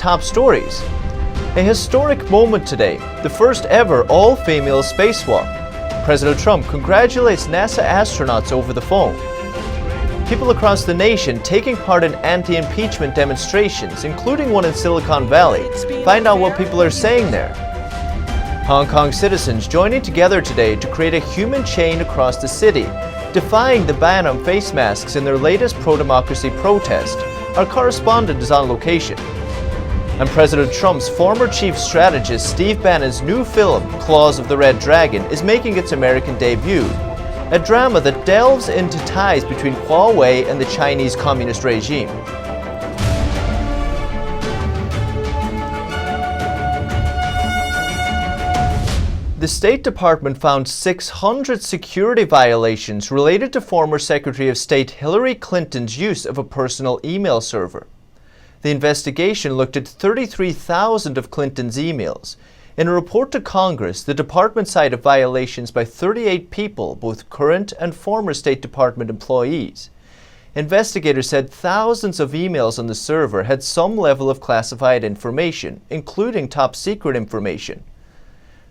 Top stories. A historic moment today, the first ever all-female spacewalk. President Trump congratulates NASA astronauts over the phone. People across the nation taking part in anti-impeachment demonstrations, including one in Silicon Valley. Find out what people are saying there. Hong Kong citizens joining together today to create a human chain across the city, defying the ban on face masks in their latest pro-democracy protest. Our correspondent is on location. And President Trump's former chief strategist Steve Bannon's new film, Claws of the Red Dragon, is making its American debut. A drama that delves into ties between Huawei and the Chinese communist regime. The State Department found 600 security violations related to former Secretary of State Hillary Clinton's use of a personal email server. The investigation looked at 33,000 of Clinton's emails. In a report to Congress, the department cited violations by 38 people, both current and former State Department employees. Investigators said thousands of emails on the server had some level of classified information, including top-secret information.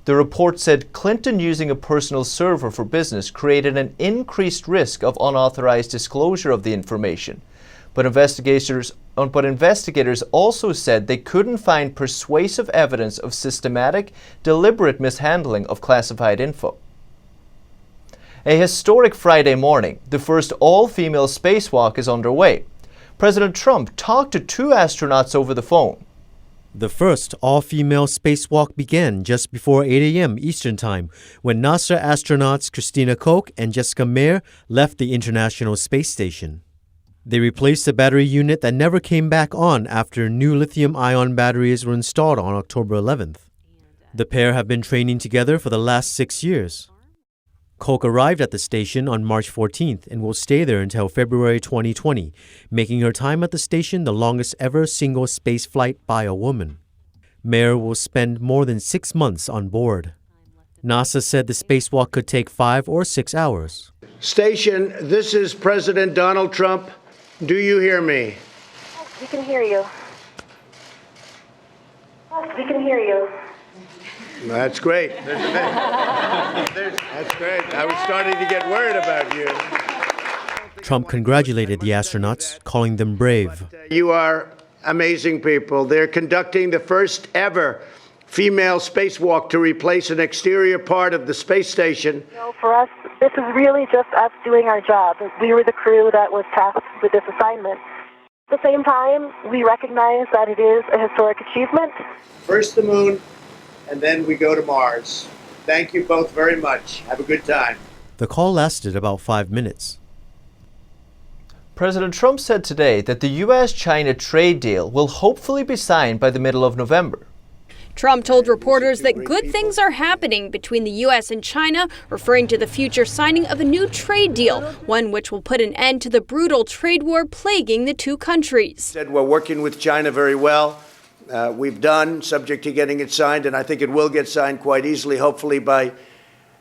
The report said Clinton using a personal server for business created an increased risk of unauthorized disclosure of the information. But investigators also said they couldn't find persuasive evidence of systematic, deliberate mishandling of classified info. A historic Friday morning, the first all-female spacewalk is underway. President Trump talked to two astronauts over the phone. The first all-female spacewalk began just before 8 a.m. Eastern Time when NASA astronauts Christina Koch and Jessica Meir left the International Space Station. They replaced a battery unit that never came back on after new lithium-ion batteries were installed on October 11th. The pair have been training together for the last 6 years. Koch arrived at the station on March 14th and will stay there until February 2020, making her time at the station the longest ever single space flight by a woman. Meir will spend more than 6 months on board. NASA said the spacewalk could take 5 or 6 hours. Station, this is President Donald Trump. Do you hear me? We can hear you. We can hear you. That's great. That's great. I was starting to get worried about you. Trump congratulated the astronauts, calling them brave. You are amazing people. They're conducting the first ever female spacewalk to replace an exterior part of the space station. For us, this is really just us doing our job. We were the crew that was tasked with this assignment. At the same time, we recognize that it is a historic achievement. First the moon, and then we go to Mars. Thank you both very much. Have a good time. The call lasted about 5 minutes. President Trump said today that the U.S.-China trade deal will hopefully be signed by the middle of November. Trump told reporters that good things are happening between the U.S. and China, referring to the future signing of a new trade deal, one which will put an end to the brutal trade war plaguing the two countries. Said we're working with China very well. We've done, subject to getting it signed, and I think it will get signed quite easily, hopefully by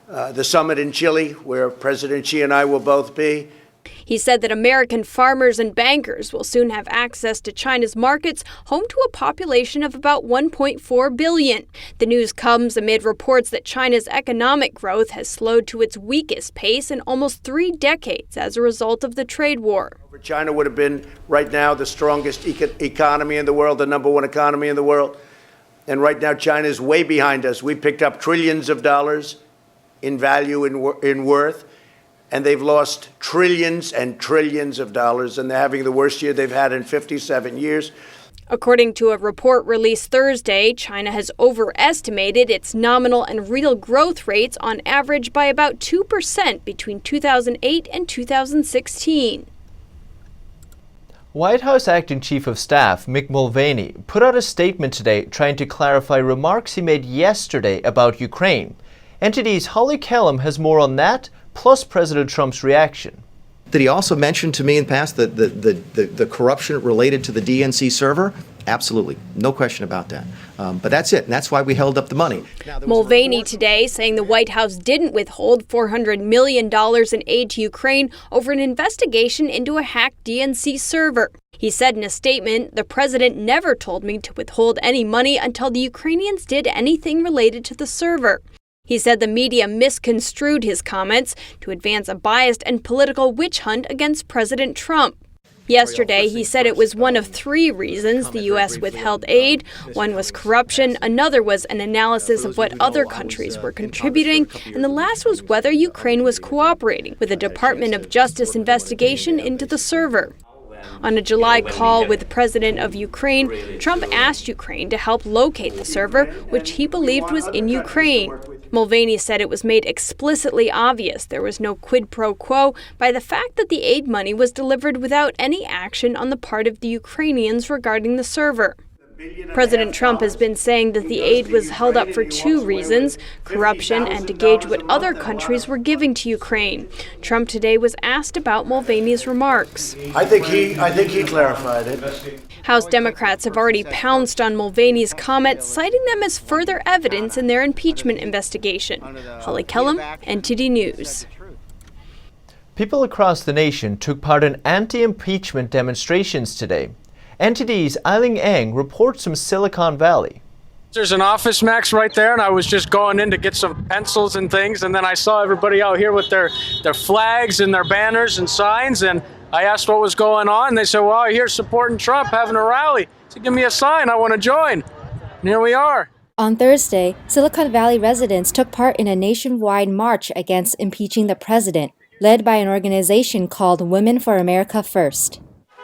the summit in Chile, where President Xi and I will both be. He said that American farmers and bankers will soon have access to China's markets, home to a population of about 1.4 billion. The news comes amid reports that China's economic growth has slowed to its weakest pace in almost 3 decades as a result of the trade war. China would have been, right now, the strongest economy in the world, the #1 economy in the world. And right now, China is way behind us. We picked up trillions of dollars in value, in worth. And they've lost trillions and trillions of dollars, and they're having the worst year they've had in 57 years. According to a report released Thursday, China has overestimated its nominal and real growth rates on average by about 2% between 2008 and 2016. White House Acting Chief of Staff Mick Mulvaney put out a statement today trying to clarify remarks he made yesterday about Ukraine. NTD's Holly Kellum has more on that, plus President Trump's reaction. That he also mentioned to me in the past the corruption related to the DNC server, Absolutely. No question about that. But that's it. And that's why we held up the money. Mulvaney today saying the White House didn't withhold $400 million in aid to Ukraine over an investigation into a hacked DNC server. He said in a statement, "The president never told me to withhold any money until the Ukrainians did anything related to the server." He said the media misconstrued his comments to advance a biased and political witch hunt against President Trump. Yesterday, he said it was one of 3 reasons the U.S. withheld aid. One was corruption, another was an analysis of what other countries were contributing, and the last was whether Ukraine was cooperating with a Department of Justice investigation into the server. On a July call with the president of Ukraine, Trump asked Ukraine to help locate the server, which he believed was in Ukraine. Mulvaney said it was made explicitly obvious there was no quid pro quo by the fact that the aid money was delivered without any action on the part of the Ukrainians regarding the server. President Trump has been saying that the aid was held up for 2 reasons, corruption and to gauge what other countries were giving to Ukraine. Trump today was asked about Mulvaney's remarks. I think he clarified it. House Democrats have already pounced on Mulvaney's comments, citing them as further evidence in their impeachment investigation. Holly Kellum, NTD News. People across the nation took part in anti-impeachment demonstrations today. NTD's Eileen Eng reports from Silicon Valley. There's an Office Max right there, and I was just going in to get some pencils and things, and then I saw everybody out here with their flags and their banners and signs, and I asked what was going on, and they said, well, I'm here supporting Trump, having a rally. So give me a sign, I want to join. And here we are. On Thursday, Silicon Valley residents took part in a nationwide march against impeaching the president, led by an organization called Women for America First.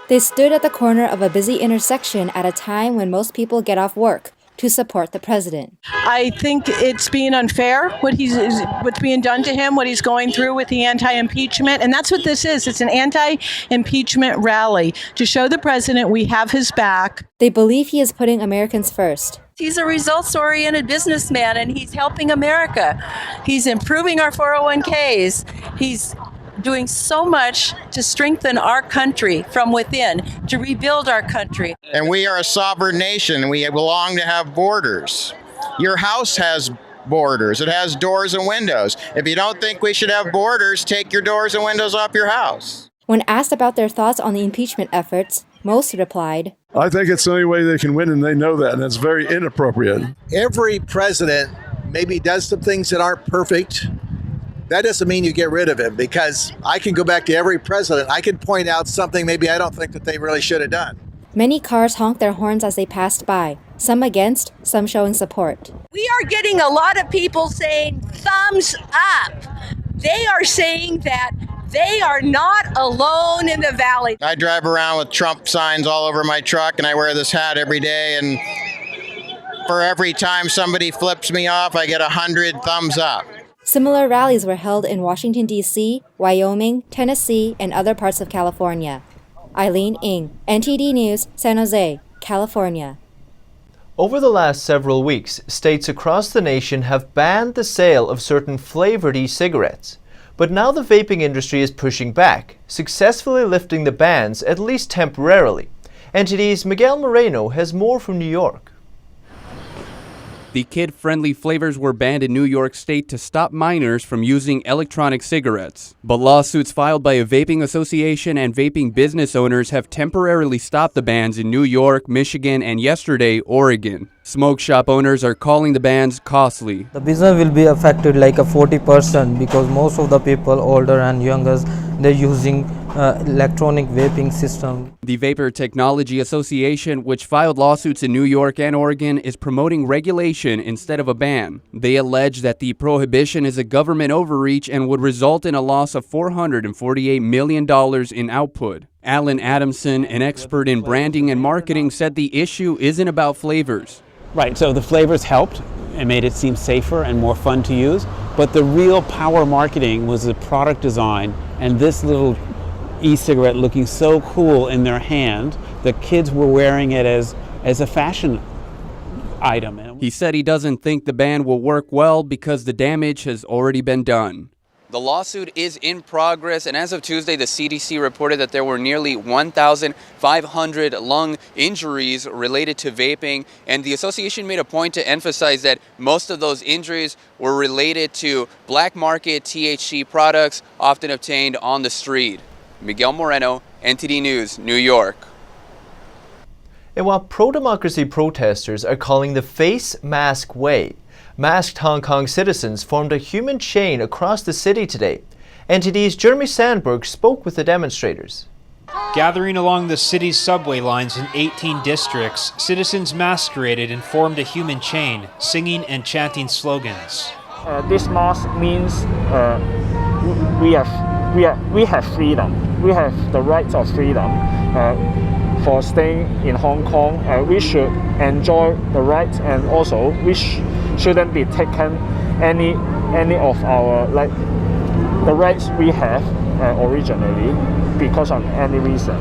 They stood at the corner of a busy intersection at a time when most people get off work to support the president. I think it's being unfair, what's being done to him, what he's going through with the anti-impeachment. And that's what this is. It's an anti-impeachment rally to show the president we have his back. They believe he is putting Americans first. He's a results-oriented businessman, and he's helping America. He's improving our 401ks. He's doing so much to strengthen our country from within, to rebuild our country. And we are a sovereign nation. We belong to have borders. Your house has borders. It has doors and windows. If you don't think we should have borders, take your doors and windows off your house. When asked about their thoughts on the impeachment efforts, most replied, I think it's the only way they can win, and they know that, and it's very inappropriate. Every president maybe does some things that aren't perfect. That doesn't mean you get rid of him, because I can go back to every president. I can point out something maybe I don't think that they really should have done. Many cars honked their horns as they passed by, some against, some showing support. We are getting a lot of people saying thumbs up. They are saying that they are not alone in the valley. I drive around with Trump signs all over my truck, and I wear this hat every day, and for every time somebody flips me off, I get 100 thumbs up. Similar rallies were held in Washington, D.C., Wyoming, Tennessee, and other parts of California. Eileen Eng, NTD News, San Jose, California. Over the last several weeks, states across the nation have banned the sale of certain flavored e-cigarettes. But now the vaping industry is pushing back, successfully lifting the bans, at least temporarily. NTD's Miguel Moreno has more from New York. The kid-friendly flavors were banned in New York State to stop minors from using electronic cigarettes. But lawsuits filed by a vaping association and vaping business owners have temporarily stopped the bans in New York, Michigan, and yesterday, Oregon. Smoke shop owners are calling the bans costly. The business will be affected like a 40% because most of the people, older and younger, they're using electronic vaping system. The Vapor Technology Association, which filed lawsuits in New York and Oregon, is promoting regulation instead of a ban. They allege that the prohibition is a government overreach and would result in a loss of $448 million in output. Alan Adamson, an expert in branding and marketing, said the issue isn't about flavors. Right, so the flavors helped and made it seem safer and more fun to use, but the real power marketing was the product design and this little e-cigarette looking so cool in their hand. The kids were wearing it as a fashion item. He said he doesn't think the ban will work well because the damage has already been done. The lawsuit is in progress, and as of Tuesday, the CDC reported that there were nearly 1,500 lung injuries related to vaping, and the association made a point to emphasize that most of those injuries were related to black market THC products often obtained on the street. Miguel Moreno, NTD News, New York. And while pro-democracy protesters are calling the face mask way, masked Hong Kong citizens formed a human chain across the city today. NTD's Jeremy Sandberg spoke with the demonstrators. Gathering along the city's subway lines in 18 districts, citizens masqueraded and formed a human chain, singing and chanting slogans. This mask means we have freedom. We have the right of freedom. For staying in Hong Kong, we should enjoy the right, and also we shouldn't be taken any of our the rights we have originally because of any reason.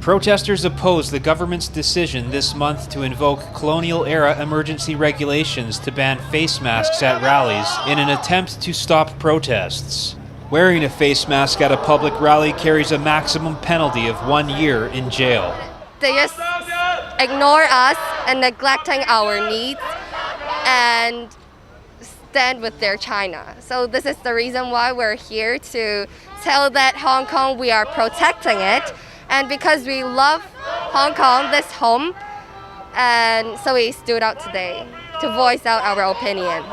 Protesters opposed the government's decision this month to invoke colonial-era emergency regulations to ban face masks at rallies in an attempt to stop protests. Wearing a face mask at a public rally carries a maximum penalty of 1 year in jail. They just ignore us and neglecting our needs and stand with their China. So this is the reason why we're here, to tell that Hong Kong, we are protecting it. And because we love Hong Kong, this home, and so we stood out today to voice out our opinions.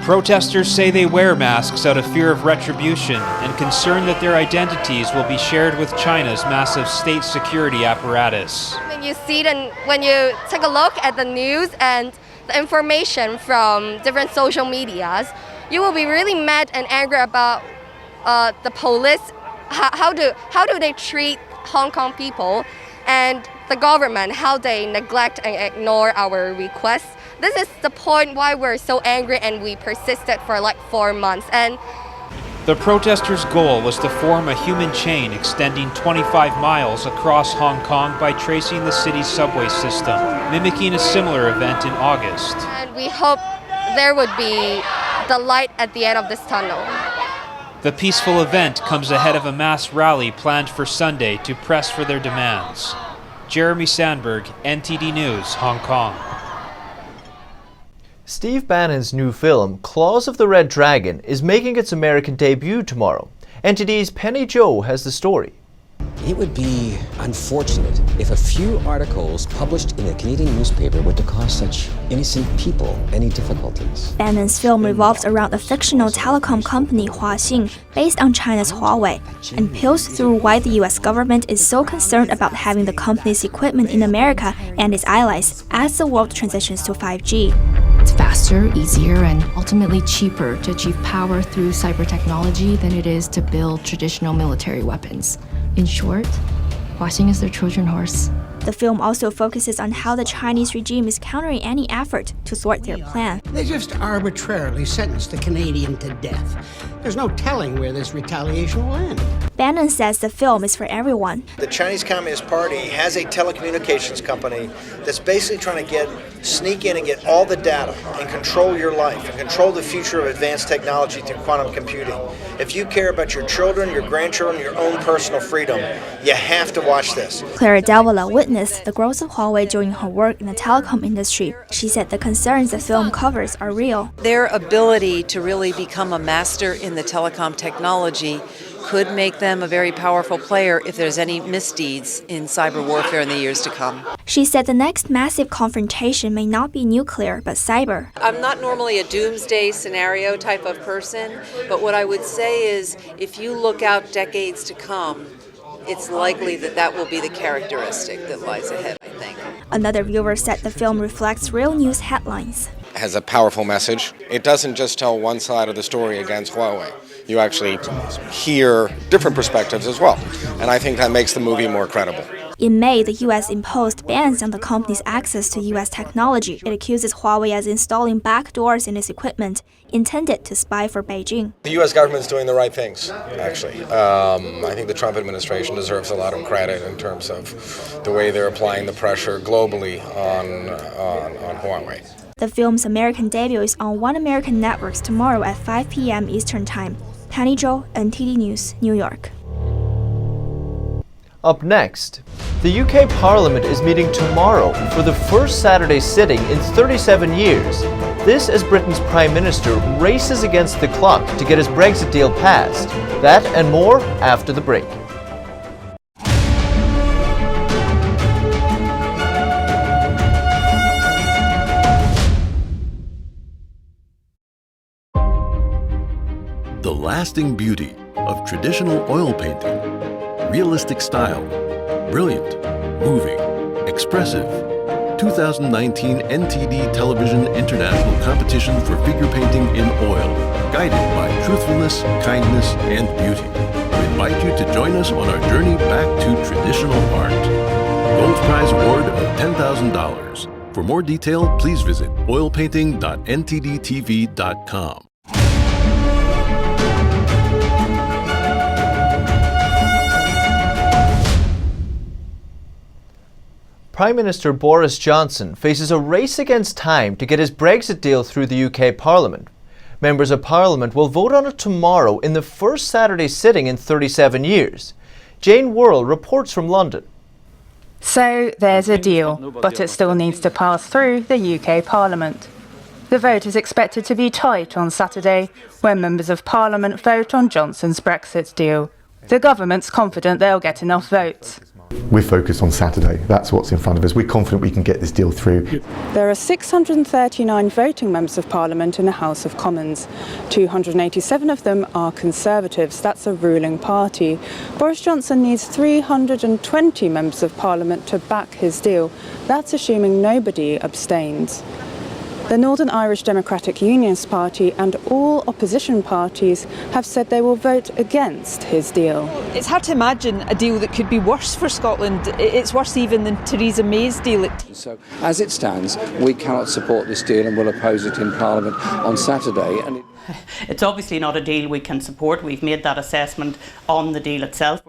Protesters say they wear masks out of fear of retribution and concern that their identities will be shared with China's massive state security apparatus. When you take a look at the news and the information from different social medias, you will be really mad and angry about the police. How do they treat Hong Kong people, and the government, how they neglect and ignore our requests. This is the point why we're so angry, and we persisted for like 4 months. And the protesters' goal was to form a human chain extending 25 miles across Hong Kong by tracing the city's subway system, mimicking a similar event in August. And we hope there would be the light at the end of this tunnel. The peaceful event comes ahead of a mass rally planned for Sunday to press for their demands. Jeremy Sandberg, NTD News, Hong Kong. Steve Bannon's new film, Claws of the Red Dragon, is making its American debut tomorrow. NTD's Penny Zhou has the story. It would be unfortunate if a few articles published in a Canadian newspaper were to cause such innocent people any difficulties. Bannon's film revolves around a fictional telecom company, Huawei, based on China's Huawei, and peels through why the US government is so concerned about having the company's equipment in America and its allies as the world transitions to 5G. It's faster, easier, and ultimately cheaper to achieve power through cyber technology than it is to build traditional military weapons. In short, Huawei is their Trojan horse. The film also focuses on how the Chinese regime is countering any effort to thwart their plan. They just arbitrarily sentenced a Canadian to death. There's no telling where this retaliation will end. Bannon says the film is for everyone. The Chinese Communist Party has a telecommunications company that's basically trying to sneak in and get all the data and control your life and control the future of advanced technology through quantum computing. If you care about your children, your grandchildren, your own personal freedom, you have to watch this. Clara Delvala witnessed the growth of Huawei during her work in the telecom industry. She said the concerns the film covers are real. Their ability to really become a master in the telecom technology could make them a very powerful player if there's any misdeeds in cyber warfare in the years to come. She said the next massive confrontation may not be nuclear, but cyber. I'm not normally a doomsday scenario type of person, but what I would say is if you look out decades to come, it's likely that will be the characteristic that lies ahead, I think. Another viewer said the film reflects real news headlines. It has a powerful message. It doesn't just tell one side of the story against Huawei. You actually hear different perspectives as well. And I think that makes the movie more credible. In May, the U.S. imposed bans on the company's access to U.S. technology. It accuses Huawei as installing backdoors in its equipment intended to spy for Beijing. The U.S. government is doing the right things, actually. I think the Trump administration deserves a lot of credit in terms of the way they're applying the pressure globally on Huawei. The film's American debut is on One American Networks tomorrow at 5 p.m. Eastern Time. Tanny Zhou, NTD News, New York. Up next, the UK Parliament is meeting tomorrow for the first Saturday sitting in 37 years. This as Britain's Prime Minister races against the clock to get his Brexit deal passed. That and more after the break. The lasting beauty of traditional oil painting. Realistic style, brilliant, moving, expressive. 2019 NTD Television International Competition for Figure Painting in Oil, guided by truthfulness, kindness, and beauty. We invite you to join us on our journey back to traditional art. Gold Prize award of $10,000. For more detail, please visit oilpainting.ntdtv.com. Prime Minister Boris Johnson faces a race against time to get his Brexit deal through the UK Parliament. Members of Parliament will vote on it tomorrow in the first Saturday sitting in 37 years. Jane Worrell reports from London. So there's a deal, but it still needs to pass through the UK Parliament. The vote is expected to be tight on Saturday, when members of Parliament vote on Johnson's Brexit deal. The government's confident they'll get enough votes. We're focused on Saturday. That's what's in front of us. We're confident we can get this deal through. There are 639 voting members of Parliament in the House of Commons. 287 of them are Conservatives. That's a ruling party. Boris Johnson needs 320 members of Parliament to back his deal. That's assuming nobody abstains. The Northern Irish Democratic Unionist Party and all opposition parties have said they will vote against his deal. It's hard to imagine a deal that could be worse for Scotland. It's worse even than Theresa May's deal. So, as it stands, we cannot support this deal and will oppose it in Parliament on Saturday. It's obviously not a deal we can support. We've made that assessment on the deal itself.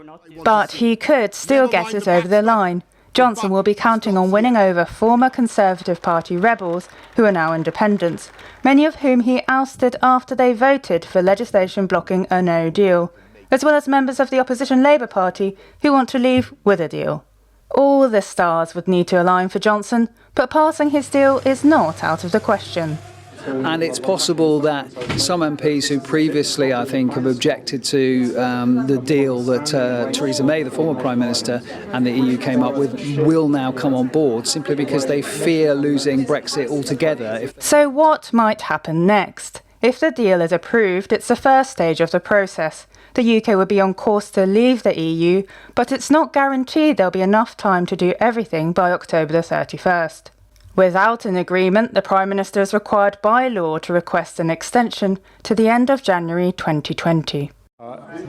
But he could still get it over the line. Johnson will be counting on winning over former Conservative Party rebels who are now independents, many of whom he ousted after they voted for legislation blocking a no deal, as well as members of the opposition Labour Party who want to leave with a deal. All the stars would need to align for Johnson, but passing his deal is not out of the question. And it's possible that some MPs who previously, I think, have objected to the deal that Theresa May, the former Prime Minister, and the EU came up with, will now come on board simply because they fear losing Brexit altogether. So what might happen next? If the deal is approved, it's the first stage of the process. The UK would be on course to leave the EU, but it's not guaranteed there'll be enough time to do everything by October the 31st. Without an agreement, the Prime Minister is required by law to request an extension to the end of January 2020.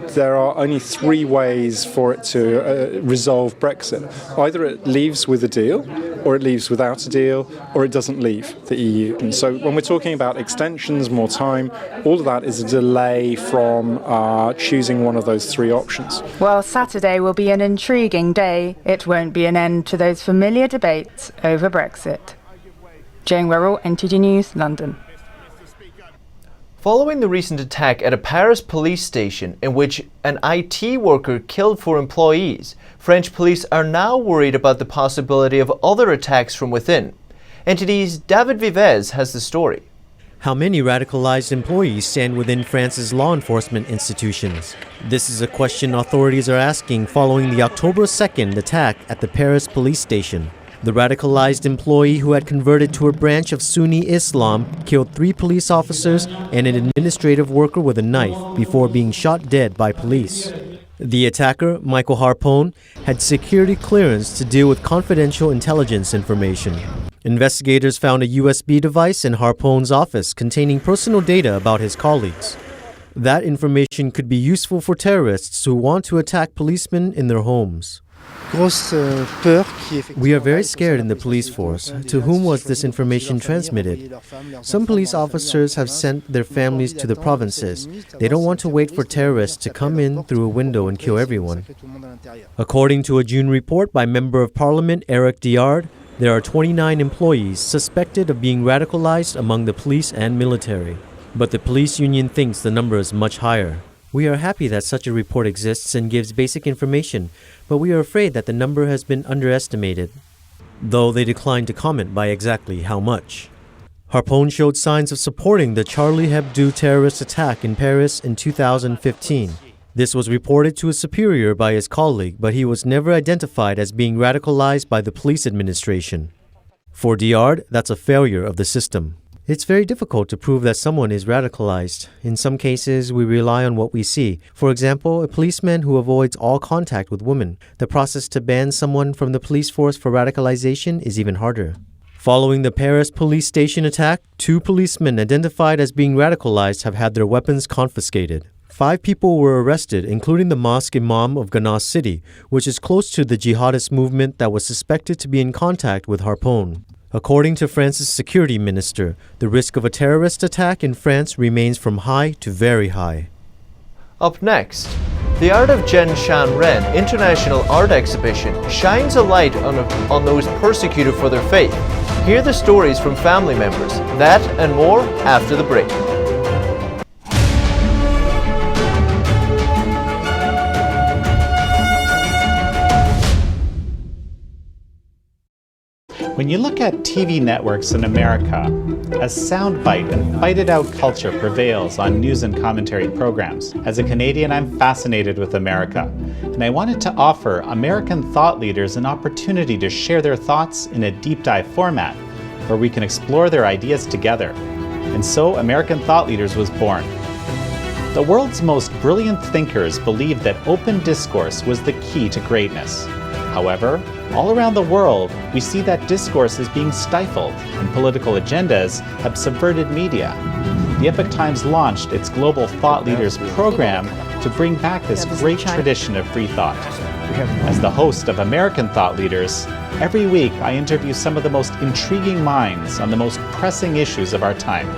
There are only three ways for it to resolve Brexit. Either it leaves with a deal, or it leaves without a deal, or it doesn't leave the EU. And so when we're talking about extensions, more time, all of that is a delay from choosing one of those three options. Well, Saturday will be an intriguing day. It won't be an end to those familiar debates over Brexit. Jane Worrell, NTD News, London. Following the recent attack at a Paris police station in which an IT worker killed 4 employees, French police are now worried about the possibility of other attacks from within. NTD's David Vivez has the story. How many radicalized employees stand within France's law enforcement institutions? This is a question authorities are asking following the October 2nd attack at the Paris police station. The radicalized employee who had converted to a branch of Sunni Islam killed 3 police officers and an administrative worker with a knife before being shot dead by police. The attacker, Michael Harpone, had security clearance to deal with confidential intelligence information. Investigators found a USB device in Harpone's office containing personal data about his colleagues. That information could be useful for terrorists who want to attack policemen in their homes. We are very scared in the police force. To whom was this information transmitted? Some police officers have sent their families to the provinces. They don't want to wait for terrorists to come in through a window and kill everyone. According to a June report by Member of Parliament Eric Diard, there are 29 employees suspected of being radicalized among the police and military. But the police union thinks the number is much higher. We are happy that such a report exists and gives basic information, but we are afraid that the number has been underestimated, though they declined to comment by exactly how much. Harpoon showed signs of supporting the Charlie Hebdo terrorist attack in Paris in 2015. This was reported to a superior by his colleague, but he was never identified as being radicalized by the police administration. For Diard, that's a failure of the system. It's very difficult to prove that someone is radicalized. In some cases, we rely on what we see. For example, a policeman who avoids all contact with women. The process to ban someone from the police force for radicalization is even harder. Following the Paris police station attack, 2 policemen identified as being radicalized have had their weapons confiscated. 5 people were arrested, including the mosque imam of Ghana City, which is close to the jihadist movement that was suspected to be in contact with Harpoon. According to France's security minister, the risk of a terrorist attack in France remains from high to very high. Up next, the Art of Jen Shan Ren International Art Exhibition shines a light on those persecuted for their faith. Hear the stories from family members. That and more after the break. When you look at TV networks in America, a soundbite and fight-it-out culture prevails on news and commentary programs. As a Canadian, I'm fascinated with America, and I wanted to offer American thought leaders an opportunity to share their thoughts in a deep dive format, where we can explore their ideas together. And so American Thought Leaders was born. The world's most brilliant thinkers believed that open discourse was the key to greatness. However, all around the world, we see that discourse is being stifled, and political agendas have subverted media. The Epoch Times launched its Global Thought Leaders program to bring back this great tradition of free thought. As the host of American Thought Leaders, every week I interview some of the most intriguing minds on the most pressing issues of our time.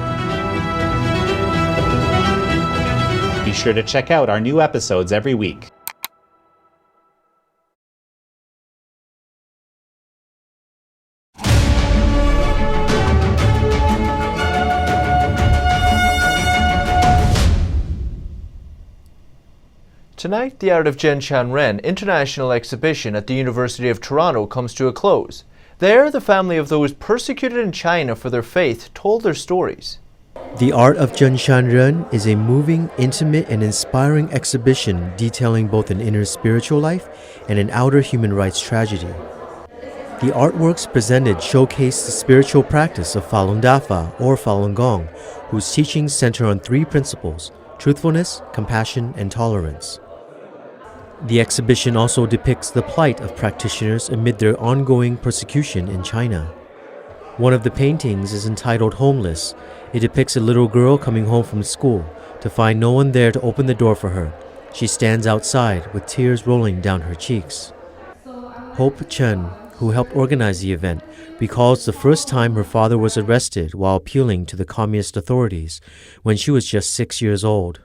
Be sure to check out our new episodes every week. Tonight, the Art of Jen Shan Ren International Exhibition at the University of Toronto comes to a close. There, the family of those persecuted in China for their faith told their stories. The Art of Jen Shan Ren is a moving, intimate, and inspiring exhibition detailing both an inner spiritual life and an outer human rights tragedy. The artworks presented showcase the spiritual practice of Falun Dafa or Falun Gong, whose teachings center on 3 principles: truthfulness, compassion, and tolerance. The exhibition also depicts the plight of practitioners amid their ongoing persecution in China. One of the paintings is entitled Homeless. It depicts a little girl coming home from school to find no one there to open the door for her. She stands outside with tears rolling down her cheeks. Hope Chen, who helped organize the event, recalls the first time her father was arrested while appealing to the communist authorities when she was just 6 years old.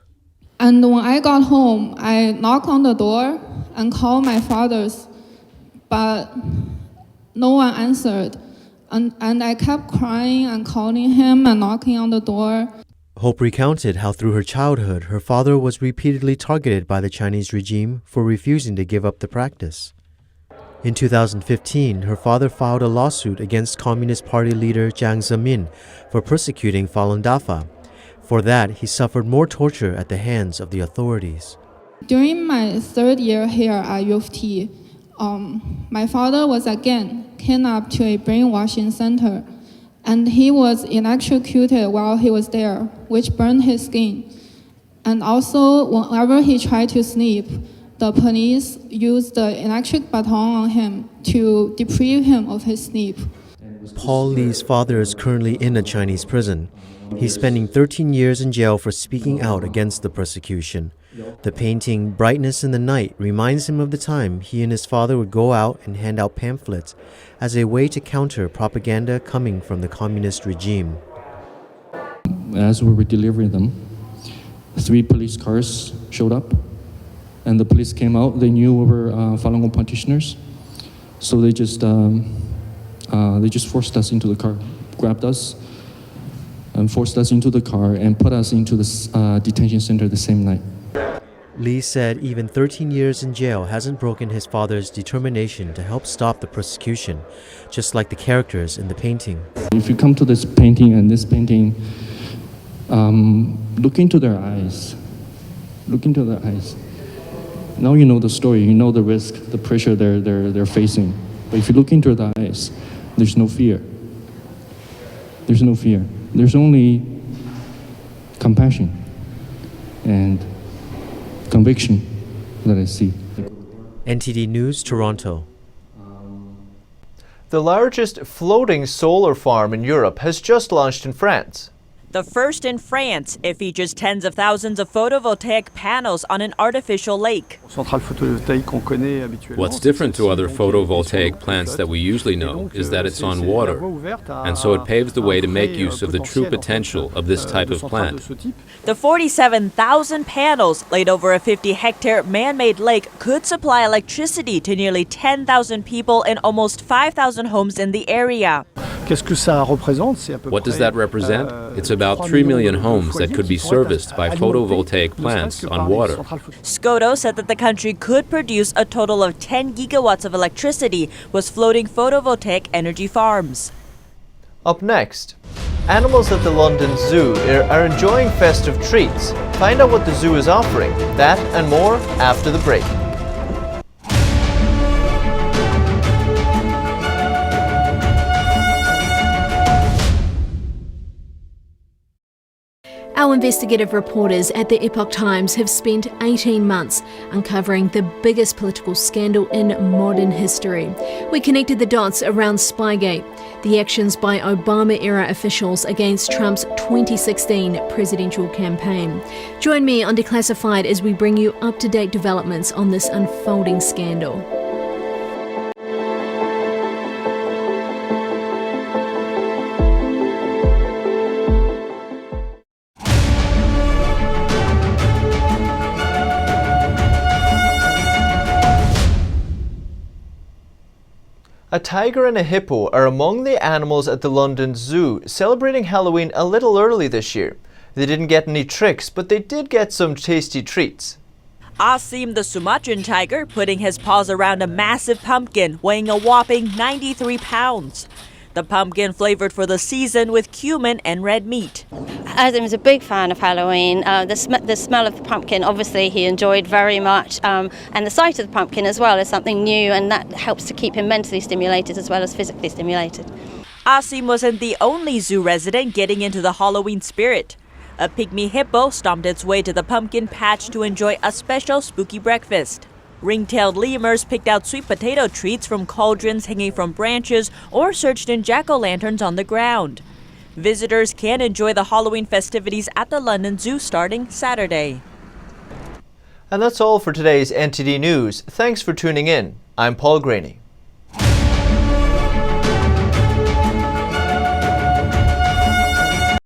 And when I got home, I knocked on the door and called my father's, but no one answered. And I kept crying and calling him and knocking on the door. Hope recounted how through her childhood, her father was repeatedly targeted by the Chinese regime for refusing to give up the practice. In 2015, her father filed a lawsuit against Communist Party leader Jiang Zemin for persecuting Falun Dafa. For that, he suffered more torture at the hands of the authorities. During my 3rd year here at U of T, my father was again kidnapped to a brainwashing center, and he was electrocuted while he was there, which burned his skin. And also, whenever he tried to sleep, the police used the electric baton on him to deprive him of his sleep. Paul Lee's father is currently in a Chinese prison. He's spending 13 years in jail for speaking out against the persecution. The painting Brightness in the Night reminds him of the time he and his father would go out and hand out pamphlets as a way to counter propaganda coming from the communist regime. As we were delivering them, 3 police cars showed up, and the police came out. They knew we were Falun Gong practitioners, so they just forced us into the car, grabbed us, and forced us into the car and put us into the detention center the same night. Lee said even 13 years in jail hasn't broken his father's determination to help stop the persecution, just like the characters in the painting. If you come to this painting and this painting, look into their eyes. Look into their eyes. Now you know the story, you know the risk, the pressure they're facing. But if you look into their eyes, there's no fear. There's no fear. There's only compassion and conviction that I see. NTD News, Toronto. The largest floating solar farm in Europe has just launched in France. The first in France, it features tens of thousands of photovoltaic panels on an artificial lake. What's different to other photovoltaic plants that we usually know is that it's on water, and so it paves the way to make use of the true potential of this type of plant. The 47,000 panels laid over a 50-hectare man-made lake could supply electricity to nearly 10,000 people in almost 5,000 homes in the area. What does that represent? It's about 3 million homes that could be serviced by photovoltaic plants on water. Skoda said that the country could produce a total of 10 gigawatts of electricity with floating photovoltaic energy farms. Up next, animals at the London Zoo are enjoying festive treats. Find out what the zoo is offering. That and more after the break. Our investigative reporters at the Epoch Times have spent 18 months uncovering the biggest political scandal in modern history. We connected the dots around Spygate, the actions by Obama-era officials against Trump's 2016 presidential campaign. Join me on Declassified as we bring you up-to-date developments on this unfolding scandal. A tiger and a hippo are among the animals at the London Zoo, celebrating Halloween a little early this year. They didn't get any tricks, but they did get some tasty treats. Asim, the Sumatran tiger, putting his paws around a massive pumpkin weighing a whopping 93 pounds. The pumpkin flavored for the season with cumin and red meat. Asim's a big fan of Halloween. The smell of the pumpkin, obviously, he enjoyed very much. And the sight of the pumpkin as well is something new, and that helps to keep him mentally stimulated as well as physically stimulated. Asim wasn't the only zoo resident getting into the Halloween spirit. A pygmy hippo stomped its way to the pumpkin patch to enjoy a special spooky breakfast. Ring-tailed lemurs picked out sweet potato treats from cauldrons hanging from branches or searched in jack-o'-lanterns on the ground. Visitors can enjoy the Halloween festivities at the London Zoo starting Saturday. And that's all for today's NTD News. Thanks for tuning in. I'm Paul Graney.